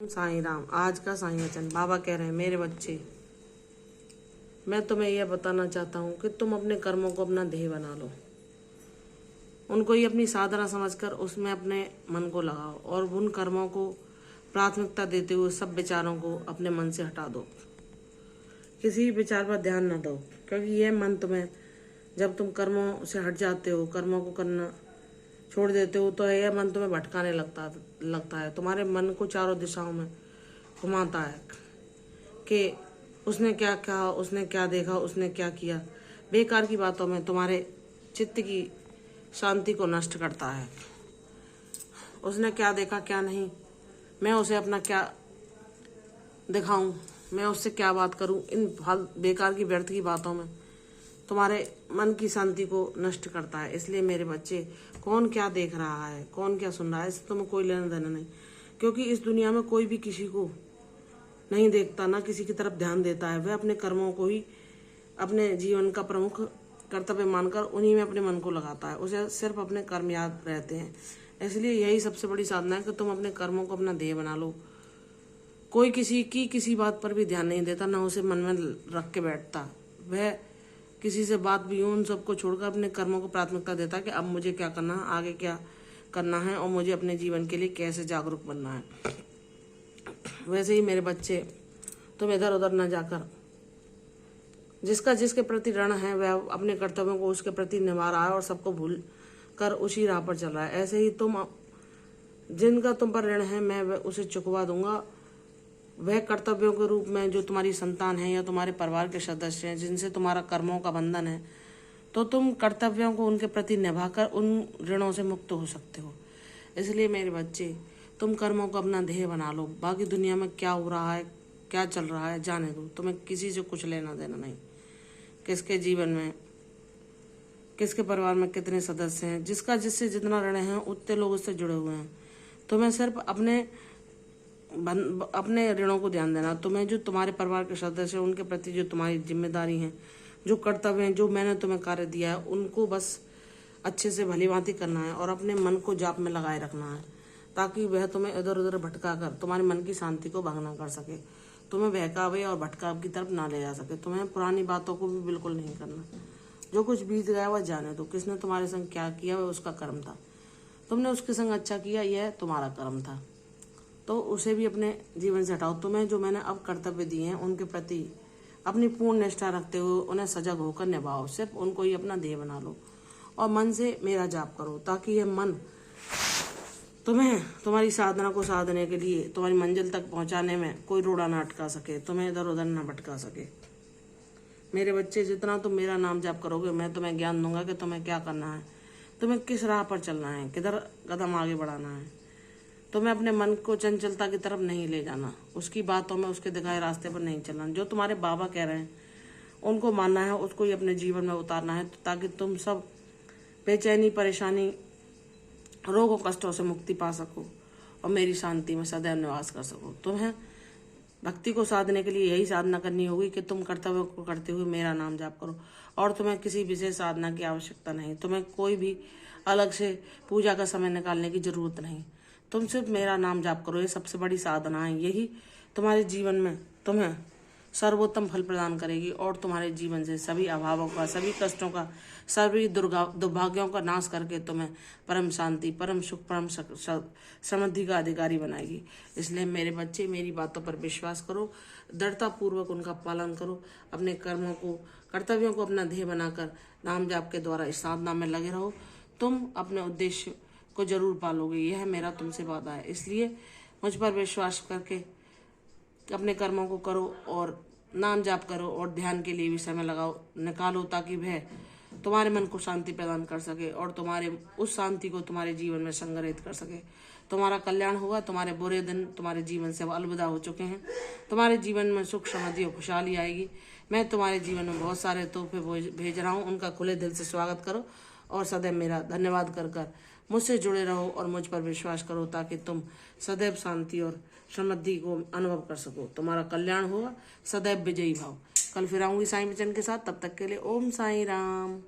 साईं राम। आज का साईं वचन बाबा कह रहे हैं, मेरे बच्चे, मैं तुम्हें यह बताना चाहता हूँ कि तुम अपने कर्मों को अपना ध्येय बना लो। उनको ही अपनी साधना समझकर उसमें अपने मन को लगाओ और उन कर्मों को प्राथमिकता देते हुए सब विचारों को अपने मन से हटा दो। किसी विचार पर ध्यान न दो, क्योंकि यह मन तुम्हें, जब तुम कर्मों से हट जाते हो, कर्मों को करना छोड़ देते हो, तो यह मन तुम्हें भटकाने लगता है। तुम्हारे मन को चारों दिशाओं में घुमाता है कि उसने क्या कहा, उसने क्या देखा, उसने क्या किया। बेकार की बातों में तुम्हारे चित्त की शांति को नष्ट करता है। उसने क्या देखा क्या नहीं, मैं उसे अपना क्या दिखाऊं, मैं उससे क्या बात करूं, इन बेकार की व्यर्थ की बातों में तुम्हारे मन की शांति को नष्ट करता है। इसलिए मेरे बच्चे, कौन क्या देख रहा है, कौन क्या सुन रहा है, इससे तुम्हें कोई लेना देना नहीं। क्योंकि इस दुनिया में कोई भी किसी को नहीं देखता, ना किसी की तरफ ध्यान देता है। वह अपने कर्मों को ही अपने जीवन का प्रमुख कर्तव्य मानकर उन्हीं में अपने मन को लगाता है। उसे सिर्फ अपने कर्म याद रहते हैं। इसलिए यही सबसे बड़ी साधना है कि तुम अपने कर्मों को अपना ध्येय बना लो। कोई किसी बात पर भी ध्यान नहीं देता, ना उसे मन में रख के बैठता। वह किसी से बात भी हो, उन सबको छोड़कर अपने कर्मों को प्राथमिकता देता है कि अब मुझे क्या करना है, आगे क्या करना है और मुझे अपने जीवन के लिए कैसे जागरूक बनना है। वैसे ही मेरे बच्चे, तुम इधर उधर न जाकर, जिसका जिसके प्रति ऋण है वह अपने कर्तव्यों को उसके प्रति निभा रहा है और सबको भूल कर उसी राह पर चल रहा है। ऐसे ही तुम, जिनका तुम पर ऋण है, मैं उसे चुकवा दूंगा। वह कर्तव्यों के रूप में जो तुम्हारी संतान है या तुम्हारे परिवार के सदस्य हैं, जिनसे तुम्हारा कर्मों का बंधन है, तो तुम कर्तव्यों को उनके प्रति निभाकर उन ऋणों से मुक्त हो सकते हो। इसलिए मेरे बच्चे, तुम कर्मों को अपना ध्येय बना लो। बाकी दुनिया में क्या हो रहा है, क्या चल रहा है, जाने दो। तुम्हें किसी से कुछ लेना देना नहीं। किसके जीवन में, किसके परिवार में कितने सदस्य हैं, जिसका जिससे जितना ऋण है उतने लोग उससे जुड़े हुए हैं। तुम्हें सिर्फ अपने ऋणों को ध्यान देना। तुम्हें जो तुम्हारे परिवार के सदस्य हैं उनके प्रति जो तुम्हारी जिम्मेदारी है, जो कर्तव्य हैं, जो मैंने तुम्हें कार्य दिया है, उनको बस अच्छे से भली भांति करना है और अपने मन को जाप में लगाए रखना है, ताकि वह तुम्हें इधर उधर भटका कर तुम्हारे मन की शांति को भंग ना कर सके, तुम्हें बहकावे और भटकाव की तरफ ना ले जा सके। तुम्हें पुरानी बातों को भी बिल्कुल नहीं करना। जो कुछ बीत गया वह जाने दो। किसने तुम्हारे संग क्या किया वह उसका कर्म था। तुमने उसके संग अच्छा किया, यह तुम्हारा कर्म था, तो उसे भी अपने जीवन से हटाओ। तुम्हें जो मैंने अब कर्तव्य दिए हैं उनके प्रति अपनी पूर्ण निष्ठा रखते हुए उन्हें सजग होकर निभाओ। सिर्फ उनको ही अपना ध्येय बना लो और मन से मेरा जाप करो, ताकि यह मन तुम्हें तुम्हारी साधना को साधने के लिए, तुम्हारी मंजिल तक पहुंचाने में कोई रोड़ा ना अटका सके, तुम्हें इधर उधर ना भटका सके। मेरे बच्चे, जितना तुम मेरा नाम जाप करोगे, मैं तुम्हें ज्ञान दूंगा कि तुम्हें क्या करना है, तुम्हें किस राह पर चलना है, किधर कदम आगे बढ़ाना है। तुम्हें अपने मन को चंचलता की तरफ नहीं ले जाना, उसकी बातों में, उसके दिखाए रास्ते पर नहीं चलना। जो तुम्हारे बाबा कह रहे हैं उनको मानना है, उसको ही अपने जीवन में उतारना है, ताकि तुम सब बेचैनी, परेशानी, रोग और कष्टों से मुक्ति पा सको और मेरी शांति में सदैव निवास कर सको। तुम्हें भक्ति को साधने के लिए यही साधना करनी होगी कि तुम कर्तव्यों को करते हुए मेरा नाम जाप करो, और तुम्हें किसी विशेष साधना की आवश्यकता नहीं। तुम्हें कोई भी अलग से पूजा का समय निकालने की जरूरत नहीं। तुम सिर्फ मेरा नाम जाप करो, ये सबसे बड़ी साधना है। यही तुम्हारे जीवन में तुम्हें सर्वोत्तम फल प्रदान करेगी और तुम्हारे जीवन से सभी अभावों का, सभी कष्टों का, सभी दुर्भाग्यों का नाश करके तुम्हें परम शांति, परम सुख, परम समृद्धि का अधिकारी बनाएगी। इसलिए मेरे बच्चे, मेरी बातों पर विश्वास करो, दृढ़ता पूर्वक उनका पालन करो, अपने कर्मों को, कर्तव्यों को अपना ध्येय बनाकर नाम जाप के द्वारा इस साधना में लगे रहो। तुम अपने उद्देश्य को जरूर पालोगे, यह मेरा तुमसे वादा है। इसलिए मुझ पर विश्वास करके अपने कर्मों को करो और नाम जाप करो और ध्यान के लिए भी समय निकालो, ताकि वह तुम्हारे मन को शांति प्रदान कर सके और तुम्हारे उस शांति को तुम्हारे जीवन में संग्रहित कर सके। तुम्हारा कल्याण होगा। तुम्हारे बुरे दिन तुम्हारे जीवन से अब अलविदा हो चुके हैं। तुम्हारे जीवन में सुख, समृद्धि और खुशहाली आएगी। मैं तुम्हारे जीवन में बहुत सारे तोहफे भेज रहा हूँ, उनका खुले दिल से स्वागत करो और सदैव मेरा धन्यवाद कर मुझसे जुड़े रहो और मुझ पर विश्वास करो, ताकि तुम सदैव शांति और समृद्धि को अनुभव कर सको। तुम्हारा कल्याण होगा। सदैव विजयी भाव। कल फिर आऊंगी साईं वचन के साथ। तब तक के लिए ओम साईं राम।